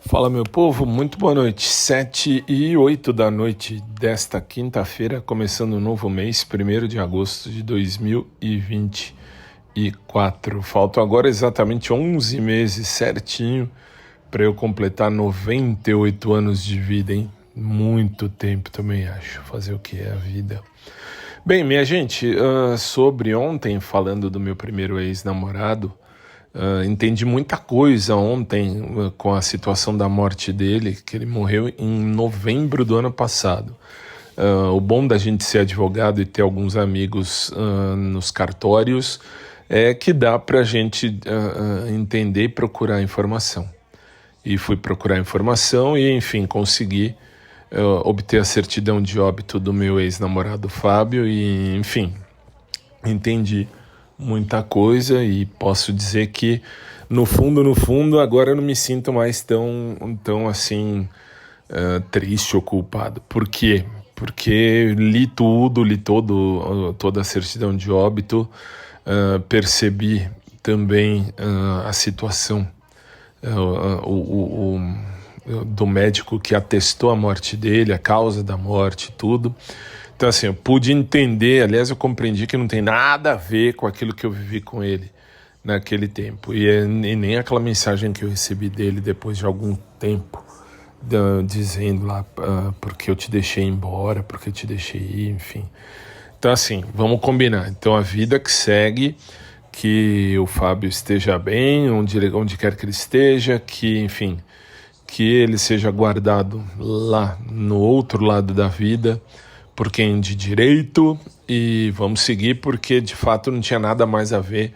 Fala, meu povo, muito boa noite. 7h08 da noite desta quinta-feira, começando um novo mês, 1º de agosto de 2024. Faltam agora exatamente 11 meses certinho para eu completar 98 anos de vida, hein? Muito tempo também, acho. Fazer o que é a vida. Bem, minha gente, sobre ontem, falando do meu primeiro ex-namorado, entendi muita coisa ontem com a situação da morte dele, que ele morreu em novembro do ano passado. O bom da gente ser advogado e ter alguns amigos nos cartórios é que dá para a gente entender e procurar informação. E fui procurar informação e, enfim, consegui obter a certidão de óbito do meu ex-namorado Fábio e, enfim, entendi muita coisa e posso dizer que no fundo, agora eu não me sinto mais tão assim triste ou culpado. Por quê? Porque li toda a certidão de óbito, percebi também a situação do médico que atestou a morte dele, a causa da morte, tudo. Então, assim, eu pude entender, aliás, eu compreendi que não tem nada a ver com aquilo que eu vivi com ele naquele tempo. E nem aquela mensagem que eu recebi dele depois de algum tempo, dizendo lá, porque eu te deixei embora, porque eu te deixei ir, enfim. Então, assim, vamos combinar. Então, a vida que segue, que o Fábio esteja bem, onde quer que ele esteja, que, enfim, que ele seja guardado lá no outro lado da vida, por quem de direito, e vamos seguir porque de fato não tinha nada mais a ver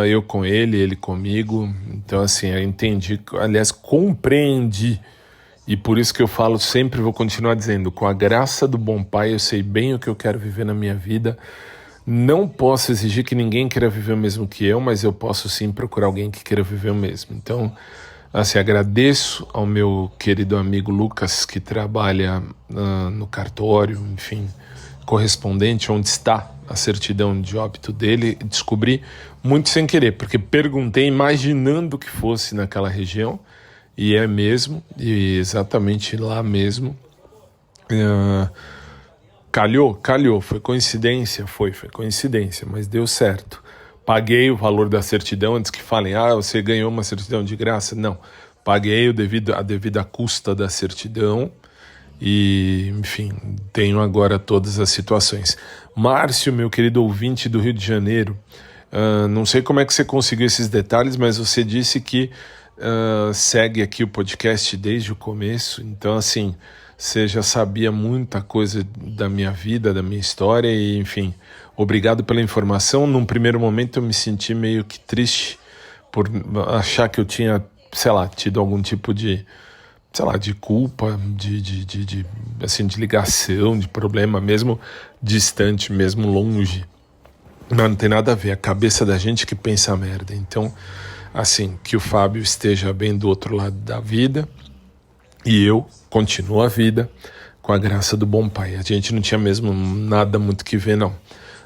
eu com ele comigo. Então, assim, eu entendi, aliás, compreendi, e por isso que eu falo, sempre vou continuar dizendo, com a graça do bom Pai eu sei bem o que eu quero viver na minha vida. Não posso exigir que ninguém queira viver o mesmo que eu, mas eu posso sim procurar alguém que queira viver o mesmo. Então, assim, agradeço ao meu querido amigo Lucas, que trabalha no cartório, enfim, correspondente, onde está a certidão de óbito dele. Descobri muito sem querer, porque perguntei imaginando que fosse naquela região, e é mesmo, e exatamente lá mesmo. Calhou, foi coincidência, foi coincidência, mas deu certo. Paguei o valor da certidão antes que falem, você ganhou uma certidão de graça. Não, paguei a devida custa da certidão e, enfim, tenho agora todas as situações. Márcio, meu querido ouvinte do Rio de Janeiro, não sei como é que você conseguiu esses detalhes, mas você disse que segue aqui o podcast desde o começo, então, assim, você já sabia muita coisa da minha vida, da minha história e, enfim, obrigado pela informação. Num primeiro momento eu me senti meio que triste por achar que eu tinha, sei lá, tido algum tipo de, sei lá, de culpa, assim, de ligação, de problema, mesmo distante, mesmo longe. Não tem nada a ver, a cabeça da gente que pensa merda. Então, assim, que o Fábio esteja bem do outro lado da vida e eu continuo a vida com a graça do bom Pai. A gente não tinha mesmo nada muito que ver, não.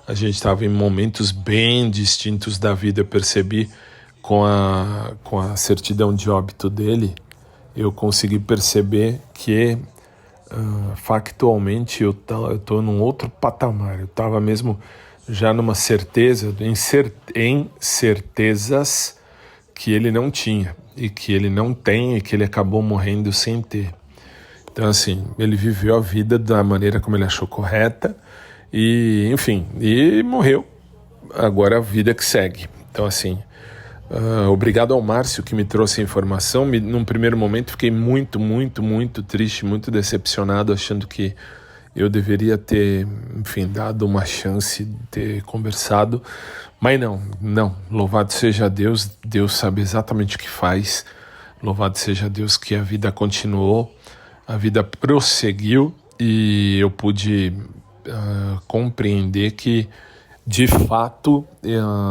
A gente estava em momentos bem distintos da vida. Eu percebi com a certidão de óbito dele, eu consegui perceber que factualmente eu estou num outro patamar. Eu estava mesmo já numa certeza, em certezas que ele não tinha, e que ele não tem, e que ele acabou morrendo sem ter. Então, assim, ele viveu a vida da maneira como ele achou correta, e, enfim, e morreu. Agora a vida que segue. Então, assim, obrigado ao Márcio que me trouxe a informação. Num primeiro momento fiquei muito triste, muito decepcionado, achando que eu deveria ter, enfim, dado uma chance de ter conversado, mas não, louvado seja Deus, Deus sabe exatamente o que faz, louvado seja Deus que a vida continuou, a vida prosseguiu e eu pude compreender que, de fato,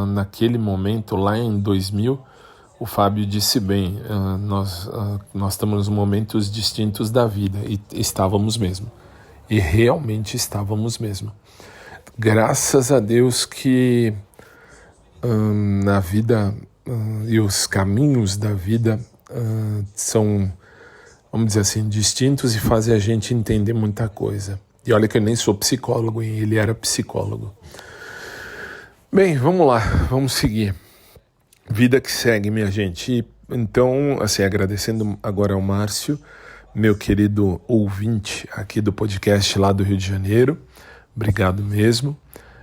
naquele momento, lá em 2000, o Fábio disse bem, nós estamos em momentos distintos da vida, e estávamos mesmo. E realmente estávamos mesmo. Graças a Deus que na vida e os caminhos da vida são vamos dizer assim, distintos e fazem a gente entender muita coisa. E olha que eu nem sou psicólogo, hein? Ele era psicólogo. Bem, vamos lá, vamos seguir. Vida que segue, minha gente. E, então, assim, agradecendo agora ao Márcio, meu querido ouvinte aqui do podcast lá do Rio de Janeiro. Obrigado mesmo.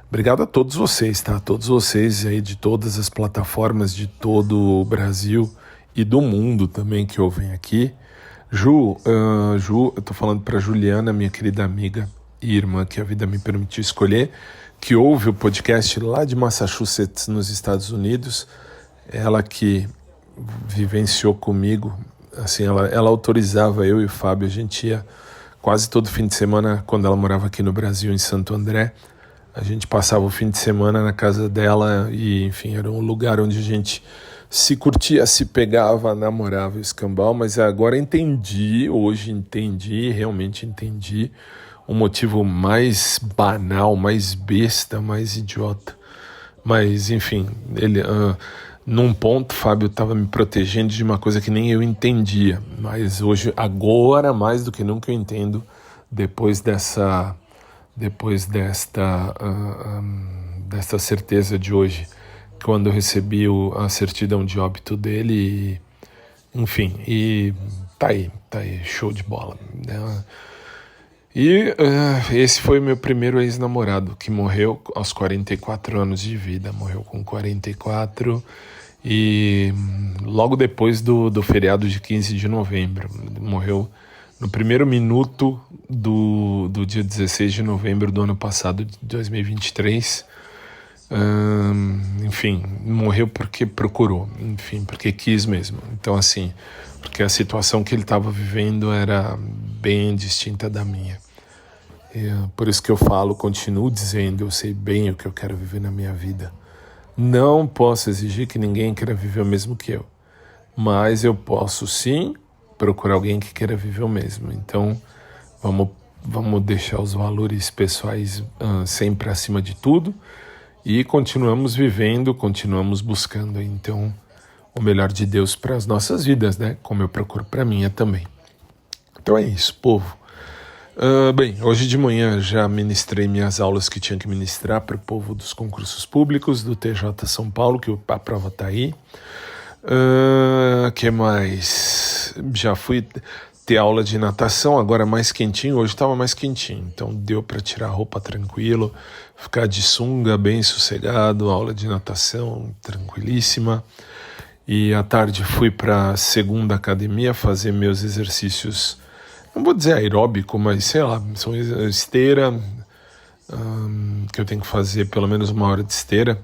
Obrigado a todos vocês, tá? Todos vocês aí de todas as plataformas de todo o Brasil e do mundo também que ouvem aqui. Ju, eu tô falando para Juliana, minha querida amiga e irmã que a vida me permitiu escolher, que ouve o podcast lá de Massachusetts, nos Estados Unidos. Ela que vivenciou comigo, assim, ela autorizava eu e o Fábio, a gente ia quase todo fim de semana, quando ela morava aqui no Brasil, em Santo André, a gente passava o fim de semana na casa dela e, enfim, era um lugar onde a gente se curtia, se pegava, namorava, escambau, mas agora realmente entendi o motivo mais banal, mais besta, mais idiota. Mas, enfim, num ponto, Fábio estava me protegendo de uma coisa que nem eu entendia, mas hoje, agora, mais do que nunca eu entendo, depois desta certeza de hoje, quando eu recebi a certidão de óbito dele, enfim, e tá aí, show de bola, né? E esse foi o meu primeiro ex-namorado, que morreu aos 44 anos de vida, morreu com 44 e logo depois do feriado de 15 de novembro, morreu no primeiro minuto do dia 16 de novembro do ano passado, de 2023, enfim, morreu porque procurou, enfim, porque quis mesmo. Então, assim, porque a situação que ele estava vivendo era bem distinta da minha. Por isso que eu continuo dizendo, eu sei bem o que eu quero viver na minha vida. Não posso exigir que ninguém queira viver o mesmo que eu, mas eu posso sim procurar alguém que queira viver o mesmo. Então, vamos deixar os valores pessoais sempre acima de tudo e continuamos vivendo, continuamos buscando, então, o melhor de Deus para as nossas vidas, né? Como eu procuro para a minha também. Então é isso, povo. Bem, hoje de manhã já ministrei minhas aulas que tinha que ministrar para o povo dos concursos públicos do TJ São Paulo, que a prova está aí. Que mais? Já fui ter aula de natação, agora mais quentinho, hoje estava mais quentinho, então deu para tirar a roupa tranquilo, ficar de sunga bem sossegado, aula de natação tranquilíssima. E à tarde fui para a segunda academia fazer meus exercícios, não vou dizer aeróbico, mas sei lá, são esteira, que eu tenho que fazer pelo menos 1 hora de esteira.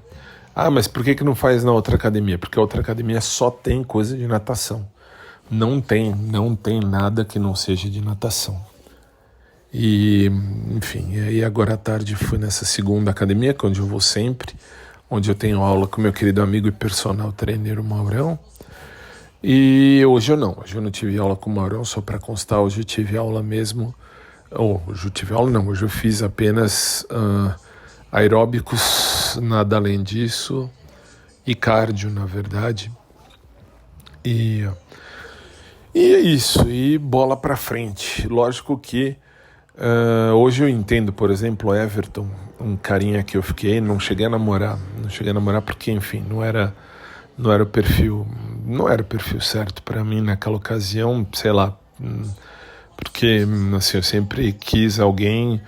Mas por que não faz na outra academia? Porque a outra academia só tem coisa de natação. Não tem nada que não seja de natação. E, enfim, e aí agora à tarde fui nessa segunda academia, que é onde eu vou sempre, onde eu tenho aula com meu querido amigo e personal trainer Maurão. E hoje eu não tive aula com o Maurão, só para constar, hoje eu tive aula mesmo, hoje eu fiz apenas aeróbicos, nada além disso, e cardio, na verdade. E é isso, e bola pra frente. Lógico que hoje eu entendo, por exemplo, o Everton, um carinha que eu fiquei, não cheguei a namorar porque, enfim, não era o perfil certo para mim naquela ocasião, sei lá, porque assim, eu sempre quis alguém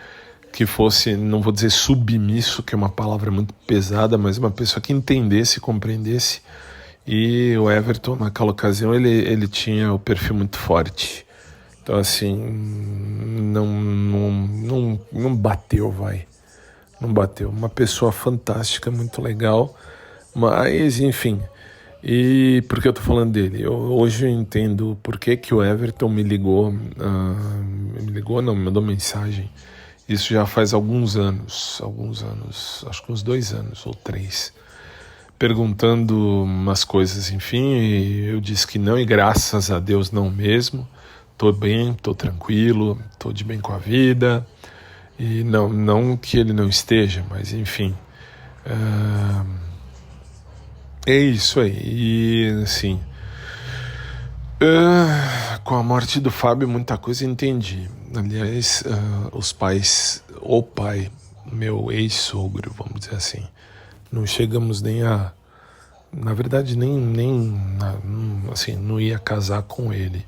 que fosse, não vou dizer submisso, que é uma palavra muito pesada, mas uma pessoa que entendesse, compreendesse. E o Everton, naquela ocasião, ele tinha o perfil muito forte. Então, assim, não bateu, não bateu. Uma pessoa fantástica, muito legal, mas, enfim. E por que eu tô falando dele? Hoje eu entendo por que o Everton me ligou, me mandou mensagem. Isso já faz alguns anos, acho que uns 2 anos ou 3, perguntando umas coisas, enfim, e eu disse que não, e graças a Deus não mesmo. Tô bem, tô tranquilo, tô de bem com a vida, e não que ele não esteja, mas enfim, é isso aí. E assim, com a morte do Fábio, muita coisa entendi. Aliás, o pai, meu ex-sogro, vamos dizer assim, não chegamos nem a... Na verdade, assim, não ia casar com ele.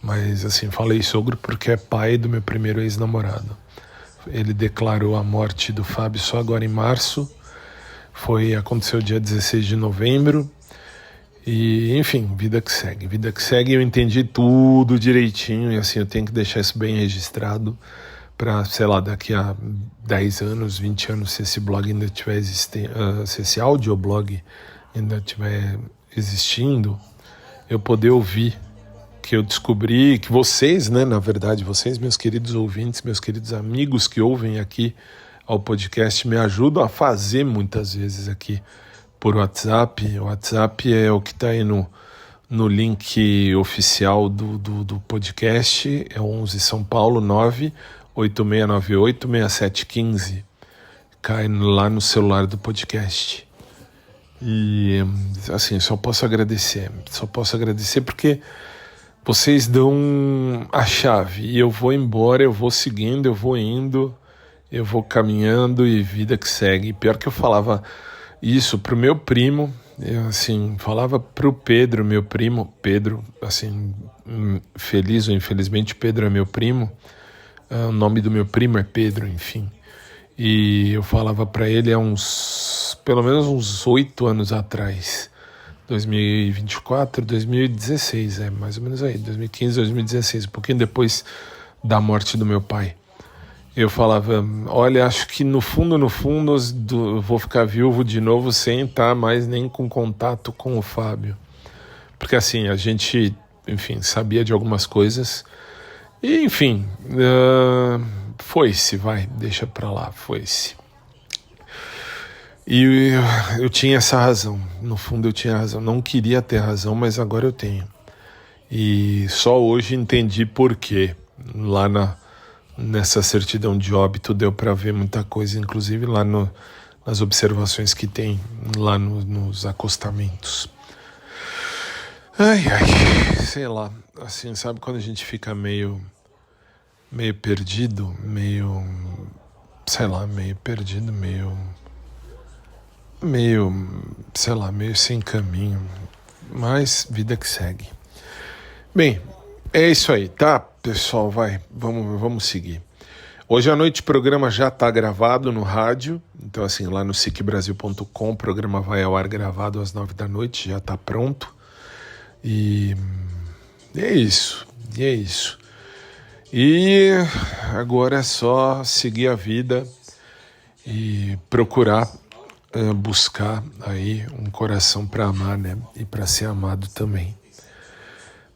Mas, assim, falei sogro porque é pai do meu primeiro ex-namorado. Ele declarou a morte do Fábio só agora em março. Aconteceu dia 16 de novembro. E, enfim, vida que segue. Vida que segue, eu entendi tudo direitinho. E, assim, eu tenho que deixar isso bem registrado para, sei lá, daqui a 10 anos, 20 anos, se esse blog ainda estiver existindo, se esse audioblog ainda estiver existindo, eu poder ouvir que eu descobri, que vocês, né, na verdade, vocês, meus queridos ouvintes, meus queridos amigos que ouvem aqui ao podcast, me ajudam a fazer muitas vezes aqui por WhatsApp. O WhatsApp é o que está aí no link oficial do podcast, é 11 São Paulo 986986715, cai lá no celular do podcast. E, assim, só posso agradecer porque vocês dão a chave e eu vou embora, eu vou seguindo, eu vou indo, eu vou caminhando e vida que segue. Pior que eu falava isso pro meu primo, eu, assim, falava pro Pedro, meu primo, Pedro, assim, feliz ou infelizmente Pedro é meu primo, o nome do meu primo é Pedro, enfim. E eu falava para ele há pelo menos uns 8 anos atrás, 2024, 2016, mais ou menos aí, 2015, 2016, um pouquinho depois da morte do meu pai. Eu falava, olha, acho que no fundo eu vou ficar viúvo de novo sem estar mais nem com contato com o Fábio. Porque assim, a gente, enfim, sabia de algumas coisas e, enfim, foi-se, deixa pra lá, foi-se. E eu tinha essa razão, no fundo eu tinha razão, não queria ter razão, mas agora eu tenho. E só hoje entendi por quê. Lá nessa certidão de óbito deu pra ver muita coisa, inclusive lá nas observações que tem lá nos acostamentos. Ai, sei lá, assim, sabe quando a gente fica meio perdido, sei lá, sei lá, meio sem caminho, mas vida que segue. Bem, é isso aí, tá, pessoal, vamos seguir. Hoje à noite o programa já está gravado no rádio, então assim, lá no sicbrasil.com o programa vai ao ar gravado às 9 da noite, já está pronto. E é isso. E agora é só seguir a vida e procurar buscar aí um coração para amar, né? E para ser amado também.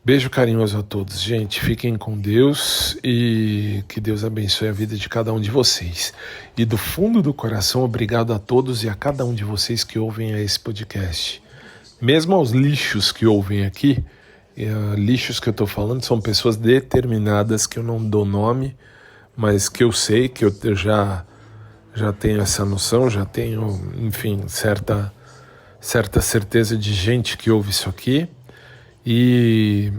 Beijo carinhoso a todos, gente. Fiquem com Deus e que Deus abençoe a vida de cada um de vocês. E do fundo do coração, obrigado a todos e a cada um de vocês que ouvem esse podcast. Mesmo aos lixos que ouvem aqui, lixos que eu estou falando são pessoas determinadas que eu não dou nome, mas que eu sei, que eu já tenho essa noção, já tenho, enfim, certa certeza de gente que ouve isso aqui. E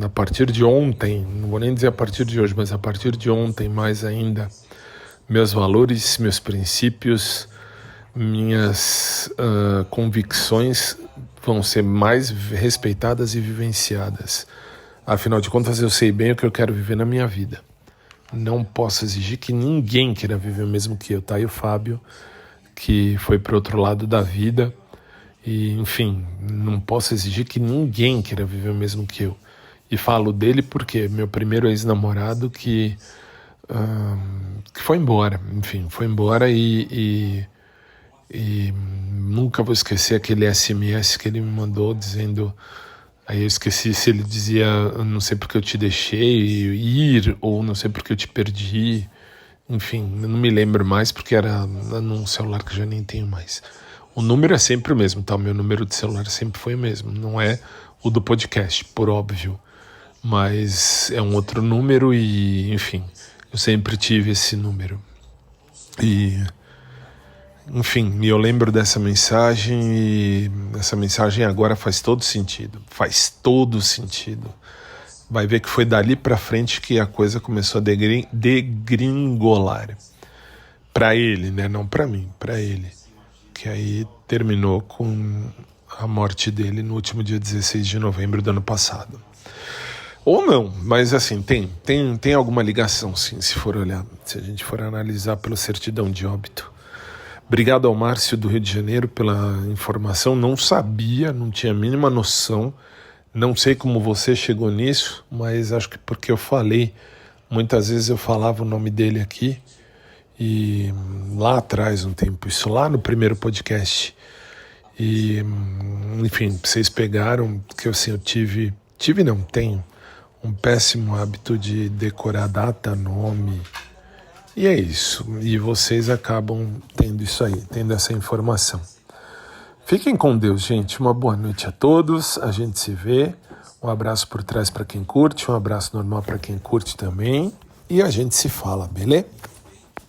a partir de ontem, não vou nem dizer a partir de hoje, mas a partir de ontem mais ainda, meus valores, meus princípios, minhas convicções vão ser mais respeitadas e vivenciadas. Afinal de contas, eu sei bem o que eu quero viver na minha vida. Não posso exigir que ninguém queira viver o mesmo que eu, tá? E o Fábio, que foi pro outro lado da vida, e, enfim, não posso exigir que ninguém queira viver o mesmo que eu. E falo dele porque meu primeiro ex-namorado que foi embora, enfim, foi embora e nunca vou esquecer aquele SMS que ele me mandou dizendo, aí eu esqueci se ele dizia não sei porque eu te deixei ir ou não sei porque eu te perdi, enfim, eu não me lembro mais porque era num celular que eu já nem tenho mais. O número é sempre o mesmo, tá? O meu número de celular sempre foi o mesmo, não é o do podcast, por óbvio, mas é um outro número e, enfim, eu sempre tive esse número. E, enfim, eu lembro dessa mensagem e essa mensagem agora faz todo sentido. vai ver que foi dali para frente que a coisa começou a degringolar. Para ele, né? Não para mim, para ele. Que aí terminou com a morte dele no último dia 16 de novembro do ano passado. Ou não, mas assim, tem alguma ligação, sim, se for olhar, se a gente for analisar pela certidão de óbito. Obrigado ao Márcio do Rio de Janeiro pela informação, não sabia, não tinha a mínima noção, não sei como você chegou nisso, mas acho que porque eu falei, muitas vezes eu falava o nome dele aqui, e lá atrás um tempo, isso lá no primeiro podcast, e enfim, vocês pegaram, que assim, eu tenho um péssimo hábito de decorar data, nome, e é isso. E vocês acabam tendo isso aí, tendo essa informação. Fiquem com Deus, gente. Uma boa noite a todos. A gente se vê. Um abraço por trás para quem curte, um abraço normal para quem curte também. E a gente se fala, beleza?